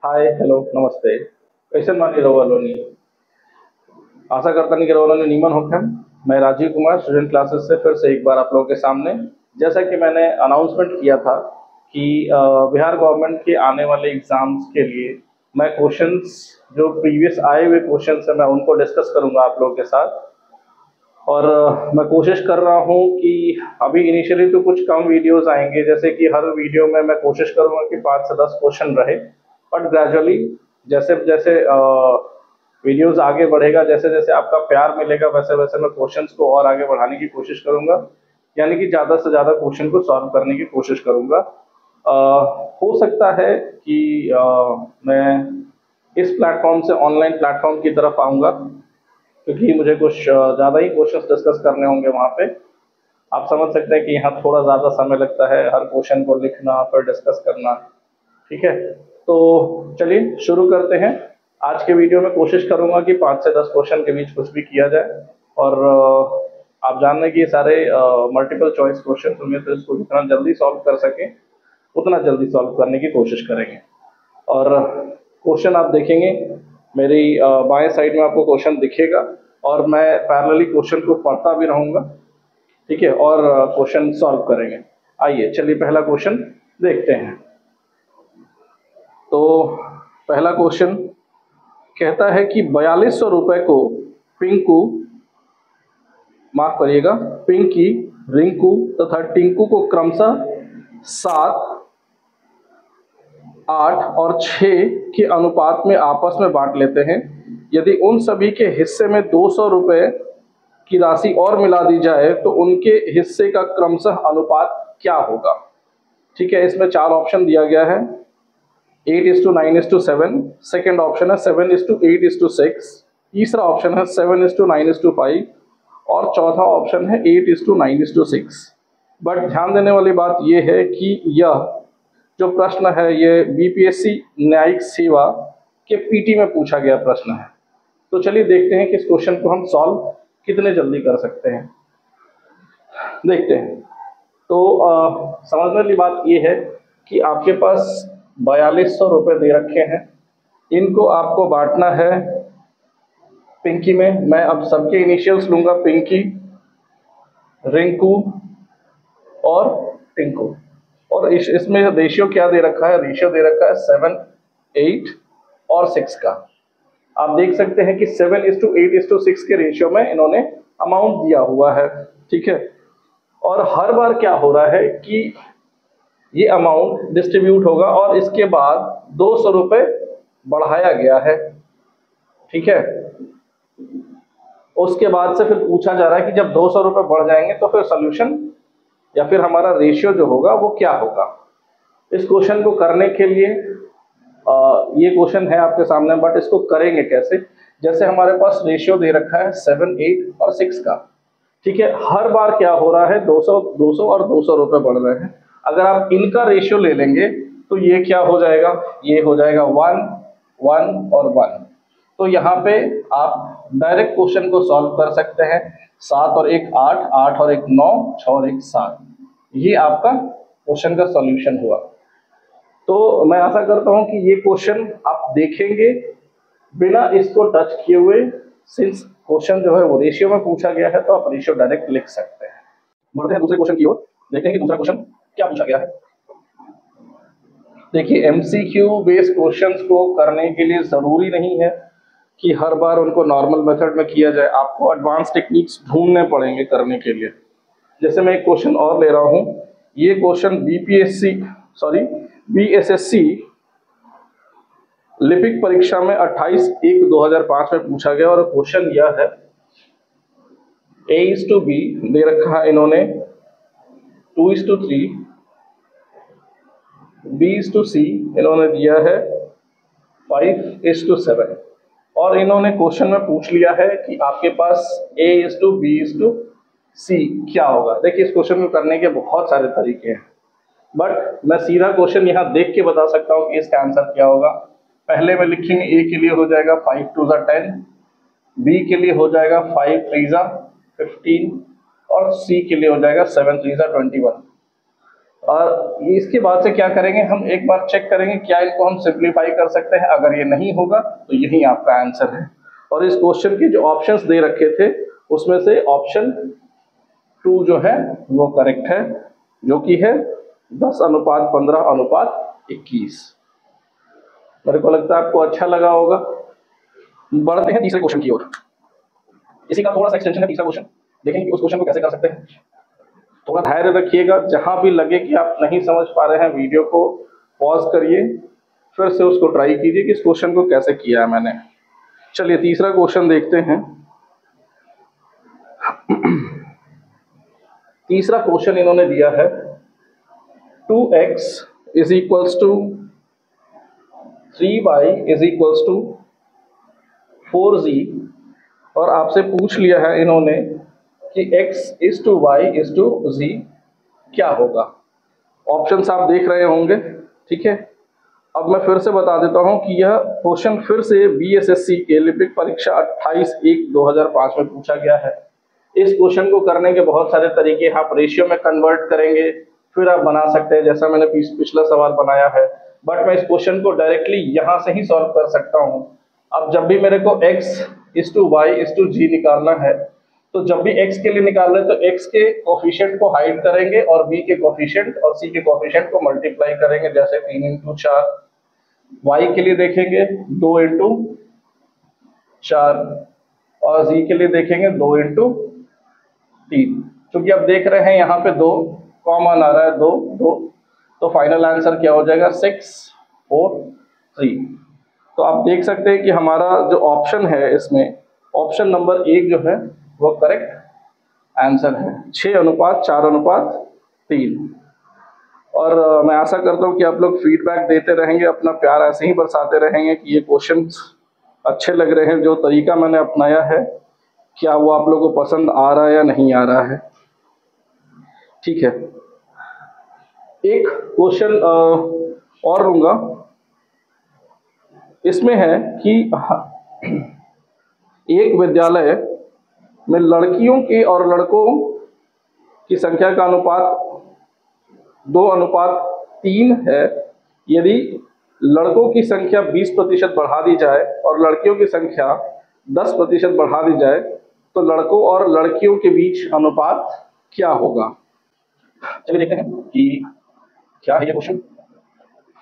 Hi hello नमस्ते। कैसे मानी रहोलोनी? आशा करता नहीं कि रहोलोनी नीमन होखे। मैं राजीव कुमार स्टूडेंट क्लासेस से फिर से एक बार आप लोगों के सामने, जैसा कि मैंने अनाउंसमेंट किया था कि बिहार गवर्नमेंट के आने वाले एग्जाम्स के लिए मैं क्वेश्चंस, जो प्रीवियस आए हुए क्वेश्चंस हैं, मैं उनको डिस्कस करूंगा आप लोगों के साथ। और मैं कोशिश कर रहा हूँ कि अभी इनिशियली तो कुछ कम वीडियोस आएंगे, जैसे कि हर वीडियो में मैं कोशिश करूंगा कि 5 से 10 क्वेश्चन रहे। बट ग्रेजुअली जैसे जैसे वीडियोस आगे बढ़ेगा, जैसे जैसे आपका प्यार मिलेगा, वैसे वैसे मैं क्वेश्चंस को और आगे बढ़ाने की कोशिश करूंगा। यानी कि ज़्यादा से ज़्यादा क्वेश्चन को सॉल्व करने की कोशिश करूंगा। हो सकता है कि मैं इस प्लेटफॉर्म से ऑनलाइन प्लेटफॉर्म की तरफ आऊँगा, क्योंकि मुझे कुछ ज़्यादा ही क्वेश्चंस डिस्कस करने होंगे वहाँ पे। आप समझ सकते हैं कि यहाँ थोड़ा ज़्यादा समय लगता है हर क्वेश्चन को लिखना फिर डिस्कस करना। ठीक है, तो चलिए शुरू करते हैं। आज के वीडियो में कोशिश करूंगा कि 5 से 10 क्वेश्चन के बीच कुछ भी किया जाए। और आप जान रहे हैं कि ये सारे मल्टीपल चॉइस क्वेश्चन होंगे, तो इसको जितना जल्दी सॉल्व कर सकें उतना जल्दी सॉल्व करने की कोशिश करेंगे। और क्वेश्चन आप देखेंगे मेरी बाएं साइड में आपको क्वेश्चन दिखेगा, और मैं पैरेलली क्वेश्चन को पढ़ता भी रहूंगा। ठीक है, और क्वेश्चन सॉल्व करेंगे। आइए चलिए पहला क्वेश्चन देखते हैं। तो पहला क्वेश्चन कहता है कि 4200 रुपए को पिंकू, माफ करिएगा, पिंकी, रिंकू तथा टिंकू को क्रमशः 7, 8 और 6 के अनुपात में आपस में बांट लेते हैं। यदि उन सभी के हिस्से में 200 रुपए की राशि और मिला दी जाए तो उनके हिस्से का क्रमशः अनुपात क्या होगा? ठीक है, इसमें 4 ऑप्शन दिया गया है। 8:9:7, सेकेंड ऑप्शन है 7:8:6, तीसरा ऑप्शन है 7:9:5 और चौथा ऑप्शन है 8:9:6। बट ध्यान देने वाली बात यह है कि यह जो प्रश्न है ये बीपीएससी न्यायिक सेवा के पीटी में पूछा गया प्रश्न है। तो चलिए देखते हैं कि इस क्वेश्चन को हम सॉल्व कितने जल्दी कर सकते हैं। देखते हैं। तो समझने वाली बात यह है कि आपके पास 4200 रुपये दे रखे हैं। इनको आपको बांटना है पिंकी में। मैं अब सबके इनिशियल्स लूंगा, पिंकी, रिंकू और टिंकू। और इसमें रेशियो क्या दे रखा है? रेशियो दे रखा है 7, 8 और 6 का। आप देख सकते हैं कि 7:8:6 के रेशियो में इन्होंने अमाउंट दिया हुआ है। ठीक है, और हर बार क्या हो रहा है कि ये अमाउंट डिस्ट्रीब्यूट होगा और इसके बाद 200 रुपये बढ़ाया गया है। ठीक है, उसके बाद से फिर पूछा जा रहा है कि जब 200 रुपये बढ़ जाएंगे तो फिर सोल्यूशन या फिर हमारा रेशियो जो होगा वो क्या होगा। इस क्वेश्चन को करने के लिए ये क्वेश्चन है आपके सामने, बट इसको करेंगे कैसे? जैसे हमारे पास रेशियो दे रखा है 7, 8 और 6 का। ठीक है, हर बार क्या हो रहा है, 200, 200 और 200 रुपये बढ़ रहे हैं। अगर आप इनका रेशियो ले लेंगे तो ये क्या हो जाएगा? ये हो जाएगा 1, 1 और 1। तो यहाँ पे आप डायरेक्ट क्वेश्चन को सॉल्व कर सकते हैं। 7 और 1 8, 8 और 1 9, 6 और 1 7। ये आपका क्वेश्चन का सॉल्यूशन हुआ। तो मैं आशा करता हूं कि ये क्वेश्चन आप देखेंगे बिना इसको टच किए हुए। सिंस क्वेश्चन जो है वो रेशियो में पूछा गया है तो आप रेशियो डायरेक्ट लिख सकते हैं। बढ़ते हैं दूसरे क्वेश्चन की ओर, देखते हैं कि दूसरा क्वेश्चन क्या पूछा गया है। देखिए, एमसीक्यू बेस्ड क्वेश्चंस को करने के लिए जरूरी नहीं है कि हर बार उनको नॉर्मल मेथड में किया जाए। आपको एडवांस टेक्निक्स ढूंढने पड़ेंगे करने के लिए। जैसे मैं एक क्वेश्चन और ले रहा हूं। ये क्वेश्चन बीएसएससी लिपिक परीक्षा में 28/1/2005 में पूछा गया। और क्वेश्चन यह है, A:B दे रखा है इन्होंने 2:3, B:C इन्होंने दिया है 5:7। और इन्होंने क्वेश्चन में पूछ लिया है कि आपके पास A:B:C क्या होगा। देखिए, इस क्वेश्चन को करने के बहुत सारे तरीके हैं, बट मैं सीधा क्वेश्चन यहाँ देख के बता सकता हूँ कि इसका आंसर क्या होगा। पहले में लिखेंगे, A के लिए हो जाएगा 5×2=10, B के लिए हो जाएगा 5×3=15 और C के लिए हो जाएगा 7×3=21। और इसके बाद से क्या करेंगे, हम एक बार चेक करेंगे क्या इनको हम सिंप्लीफाई कर सकते हैं। अगर ये नहीं होगा तो यही आपका आंसर है। और इस क्वेश्चन के जो ऑप्शंस दे रखे थे उसमें से ऑप्शन 2 जो है वो करेक्ट है, जो कि है 10:15:21। मेरे को लगता है आपको अच्छा लगा होगा। बढ़ते हैं तीसरे क्वेश्चन की ओर। इसी का थोड़ा सा एक्सटेंशन है तीसरा क्वेश्चन, देखेंगे कि उस क्वेश्चन को कैसे कर सकते हैं। थोड़ा धैर्य रखिएगा, जहां भी लगे कि आप नहीं समझ पा रहे हैं वीडियो को पॉज करिए, फिर से उसको ट्राई कीजिए कि इस क्वेश्चन को कैसे किया है मैंने। चलिए तीसरा क्वेश्चन देखते हैं। तीसरा क्वेश्चन इन्होंने दिया है 2x is equals to 3y is equals to 4z, और आपसे पूछ लिया है इन्होंने कि x is to y is to z क्या होगा। ऑप्शंस आप देख रहे होंगे, ठीक है। अब मैं फिर से बता देता हूं कि यह क्वेश्चन फिर से बीएसएससी के लिपिक परीक्षा 28/1/2005 में पूछा गया है। इस क्वेश्चन को करने के बहुत सारे तरीके, आप रेशियो में कन्वर्ट करेंगे फिर आप बना सकते हैं, जैसा मैंने पिछला सवाल बनाया है। बट मैं इस क्वेश्चन को डायरेक्टली यहां से ही सॉल्व कर सकता हूं। अब जब भी मेरे को x is to Y is to Z निकालना है, तो जब भी x के लिए निकाल रहे हैं तो x के कोफिशिएंट को हाइड करेंगे और b के कोफिशिएंट और c के कोफिशिएंट को मल्टीप्लाई करेंगे, जैसे 3 × 4। y के लिए देखेंगे 2 × 4 और z के लिए देखेंगे 2 × 3। क्योंकि आप देख रहे हैं यहाँ पे 2 कॉमन आ रहा है, 2 2, तो फाइनल आंसर क्या हो जाएगा 6 4 3। तो आप देख सकते हैं कि हमारा जो ऑप्शन है इसमें ऑप्शन नंबर 1 जो है वो करेक्ट आंसर है, 6:4:3। और मैं आशा करता हूँ कि आप लोग फीडबैक देते रहेंगे, अपना प्यार ऐसे ही बरसाते रहेंगे कि ये क्वेश्चंस अच्छे लग रहे हैं, जो तरीका मैंने अपनाया है क्या वो आप लोगों को पसंद आ रहा है या नहीं आ रहा है। ठीक है, एक क्वेश्चन और लूंगा। इसमें है कि एक विद्यालय में लड़कियों के और लड़कों की संख्या का अनुपात 2:3 है। यदि लड़कों की संख्या 20% बढ़ा दी जाए और लड़कियों की संख्या 10% बढ़ा दी जाए तो लड़कों और लड़कियों के बीच अनुपात क्या होगा। चलिए देखते हैं कि क्या है ये क्वेश्चन।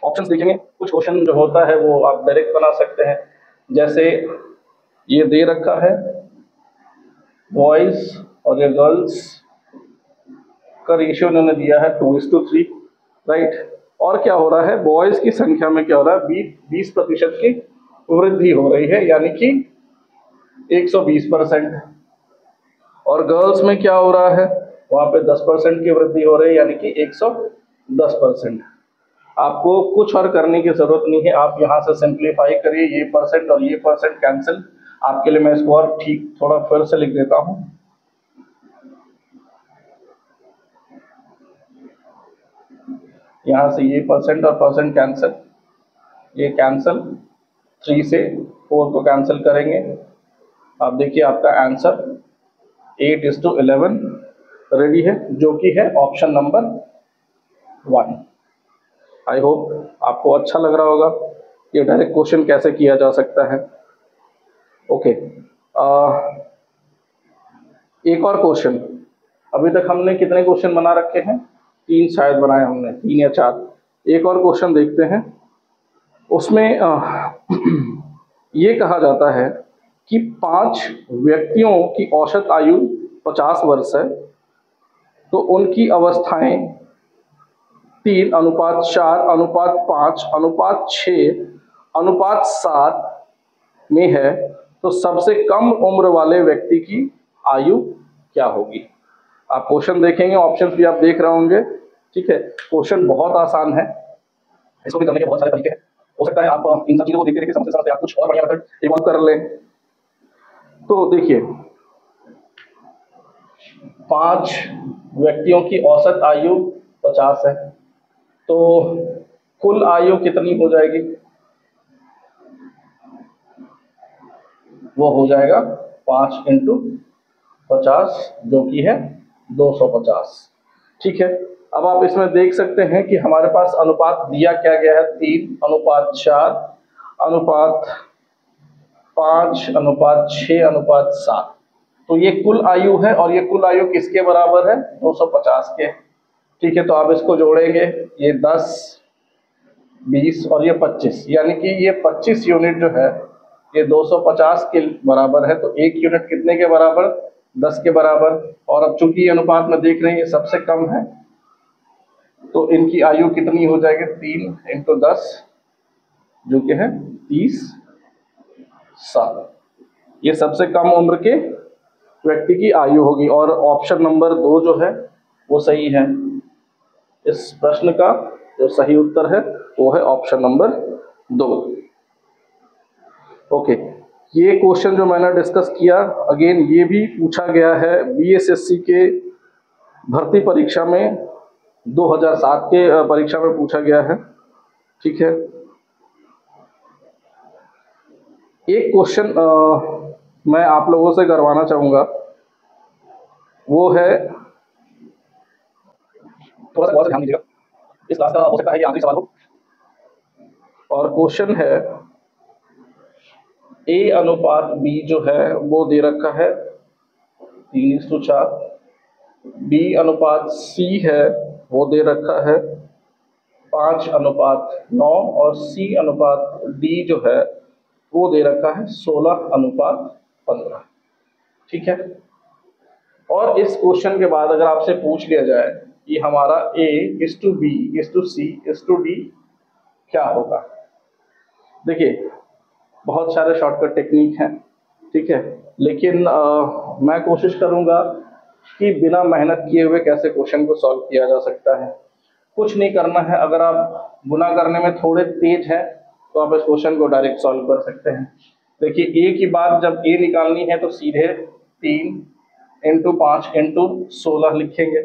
ऑप्शंस देखेंगे, कुछ क्वेश्चन जो होता है वो आप डायरेक्ट बना सकते हैं, जैसे ये दे रखा है बॉयज और ये गर्ल्स का रेशियो इन्होंने दिया है 2:3, राइट। और क्या हो रहा है, बॉयज की संख्या में क्या हो रहा है 20% की वृद्धि हो रही है, यानी कि 120%। और गर्ल्स में क्या हो रहा है, वहां पे 10% की वृद्धि हो रही है, यानी कि 110%। आपको कुछ और करने की जरूरत नहीं है, आप यहाँ से सिंप्लीफाई करिए, ये परसेंट और ये परसेंट कैंसिल। आपके लिए मैं इसको और ठीक थोड़ा फिर से लिख देता हूँ। यहाँ से ये परसेंट और परसेंट कैंसिल, ये कैंसिल, 3 से 4 को कैंसिल करेंगे। आप देखिए आपका आंसर 8:11 रेडी है, जो कि है ऑप्शन नंबर 1। आई होप आपको अच्छा लग रहा होगा ये डायरेक्ट क्वेश्चन कैसे किया जा सकता है। ओके, एक और क्वेश्चन। अभी तक हमने कितने क्वेश्चन बना रखे हैं, 3 शायद बनाए हमने, 3 या 4। एक और क्वेश्चन देखते हैं। उसमें ये कहा जाता है कि 5 व्यक्तियों की औसत आयु 50 वर्ष है, तो उनकी अवस्थाएं 3:4:5:6:7 में है, तो सबसे कम उम्र वाले व्यक्ति की आयु क्या होगी। आप क्वेश्चन देखेंगे, ऑप्शंस भी आप देख रहे होंगे, ठीक है। क्वेश्चन बहुत आसान है, इसको भी करने के बहुत सारे तरीके हैं। हो सकता है आप इन सब चीजों को देखते देखते समझते समझते आप कुछ और बढ़िया मेथड इवॉल्व कर लें। तो देखिए, 5 व्यक्तियों की औसत आयु 50 है, तो कुल आयु कितनी हो जाएगी, वो हो जाएगा 5 × 50, जो कि है 250। ठीक है, अब आप इसमें देख सकते हैं कि हमारे पास अनुपात दिया क्या गया है, 3:4, अनुपात 5:6:7। तो ये कुल आयु है और ये कुल आयु किसके बराबर है, 250 के। ठीक है, तो आप इसको जोड़ेंगे, ये 10, 20 और ये 25, यानी कि ये 25 यूनिट जो है ये 250 के बराबर है। तो एक यूनिट कितने के बराबर, 10 के बराबर। और अब चूंकि ये अनुपात में देख रहे हैं ये सबसे कम है, तो इनकी आयु कितनी हो जाएगी, 3 × 10 जो कि है 30 साल। ये सबसे कम उम्र के व्यक्ति की आयु होगी। और ऑप्शन नंबर 2 जो है वो सही है। इस प्रश्न का जो सही उत्तर है वो है ऑप्शन नंबर 2। ओके, ये क्वेश्चन जो मैंने डिस्कस किया, अगेन ये भी पूछा गया है बीएसएससी के भर्ती परीक्षा में, 2007 के परीक्षा में पूछा गया है। ठीक है, एक क्वेश्चन मैं आप लोगों से करवाना चाहूंगा, वो है, थोड़ा सा ध्यान दीजिएगा, इस क्लास का हो सकता है ये आखिरी सवाल हो। और क्वेश्चन है A/B जो है वो दे रखा है 3:4, B/C है वो दे रखा है 5:9 और C/D जो है वो दे रखा है 16:15। ठीक है, और इस क्वेश्चन के बाद अगर आपसे पूछ लिया जाए कि हमारा A/B/C/D क्या होगा, देखिए बहुत सारे शॉर्टकट टेक्निक हैं। ठीक है, लेकिन मैं कोशिश करूंगा कि बिना मेहनत किए हुए कैसे क्वेश्चन को सॉल्व किया जा सकता है। कुछ नहीं करना है, अगर आप गुना करने में थोड़े तेज हैं तो आप इस क्वेश्चन को डायरेक्ट सॉल्व कर सकते हैं। देखिए, ए की बात जब ए निकालनी है तो सीधे 3 × 5 × 16 लिखेंगे।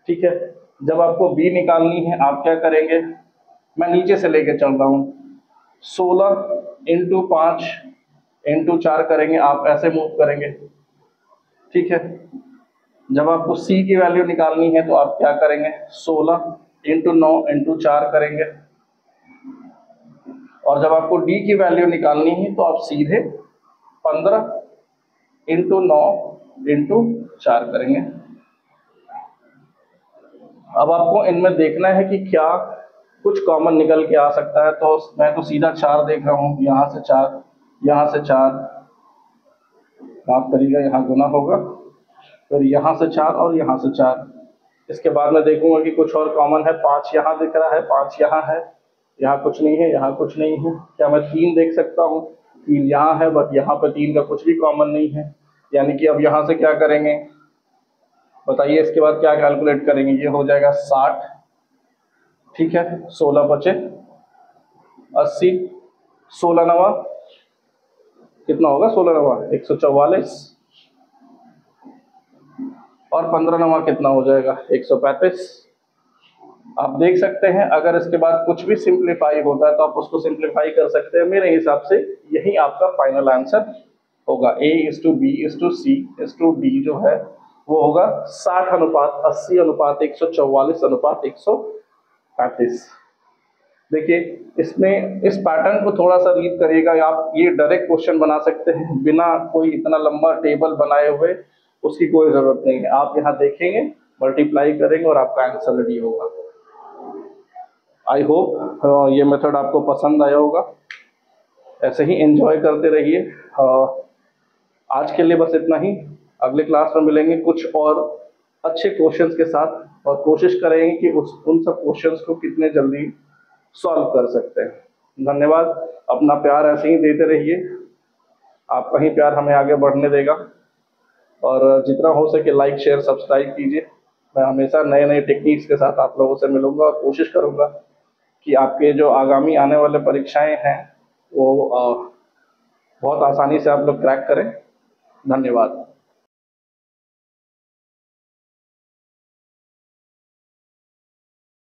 ठीक है, जब आपको बी निकालनी है आप क्या करेंगे, मैं नीचे से लेके चल रहा हूँ, 16 × 5 × 4 करेंगे, आप ऐसे मूव करेंगे। ठीक है, जब आपको सी की वैल्यू निकालनी है तो आप क्या करेंगे, 16 × 9 × 4 करेंगे। और जब आपको डी की वैल्यू निकालनी है तो आप सीधे 15 × 9 × 4 करेंगे। अब आपको इनमें देखना है कि क्या कुछ कॉमन निकल के आ सकता है। तो मैं तो सीधा 4 देख रहा हूँ, यहाँ से 4, यहाँ से 4, माफ करिएगा यहाँ गुना होगा, फिर यहाँ से 4 और यहाँ से 4। इसके बाद मैं देखूंगा कि कुछ और कॉमन है, 5 यहाँ दिख रहा है, 5 यहाँ है, यहाँ कुछ नहीं है, यहाँ कुछ नहीं है। क्या मैं 3 देख सकता हूँ, 3 यहाँ है, बट यहाँ पर 3 का कुछ भी कॉमन नहीं है। यानी कि अब यहाँ से क्या करेंगे बताइए, इसके बाद क्या कैलकुलेट करेंगे, ये हो जाएगा 60। ठीक है, 16 बचे 80, 16 नवा कितना होगा, 16 नवा 144, और 15 नवा कितना हो जाएगा, 135। आप देख सकते हैं अगर इसके बाद कुछ भी सिंप्लीफाई होता है तो आप उसको सिंप्लीफाई कर सकते हैं। मेरे हिसाब से यही आपका फाइनल आंसर होगा। A/B/C/D जो है वो होगा 60:80:144:135। देखिए, इसमें इस पैटर्न को थोड़ा सा रीड करिएगा, आप ये डायरेक्ट क्वेश्चन बना सकते हैं बिना कोई इतना लंबा टेबल बनाए हुए, उसकी कोई जरूरत नहीं है। आप यहाँ देखेंगे, मल्टीप्लाई करेंगे और आपका आंसर रेडी होगा। आई होप ये मेथड आपको पसंद आया होगा, ऐसे ही एंजॉय करते रहिए। आज के लिए बस इतना ही, अगले क्लास में मिलेंगे कुछ और अच्छे क्वेश्चंस के साथ, और कोशिश करेंगे कि उन सब क्वेश्चंस को कितने जल्दी सॉल्व कर सकते हैं। धन्यवाद, अपना प्यार ऐसे ही देते रहिए, आपका ही प्यार हमें आगे बढ़ने देगा। और जितना हो सके लाइक शेयर सब्सक्राइब कीजिए। मैं हमेशा नए नए टेक्निक्स के साथ आप लोगों से मिलूंगा और कोशिश करूंगा कि आपके जो आगामी आने वाले परीक्षाएं हैं वो बहुत आसानी से आप लोग क्रैक करें। धन्यवाद।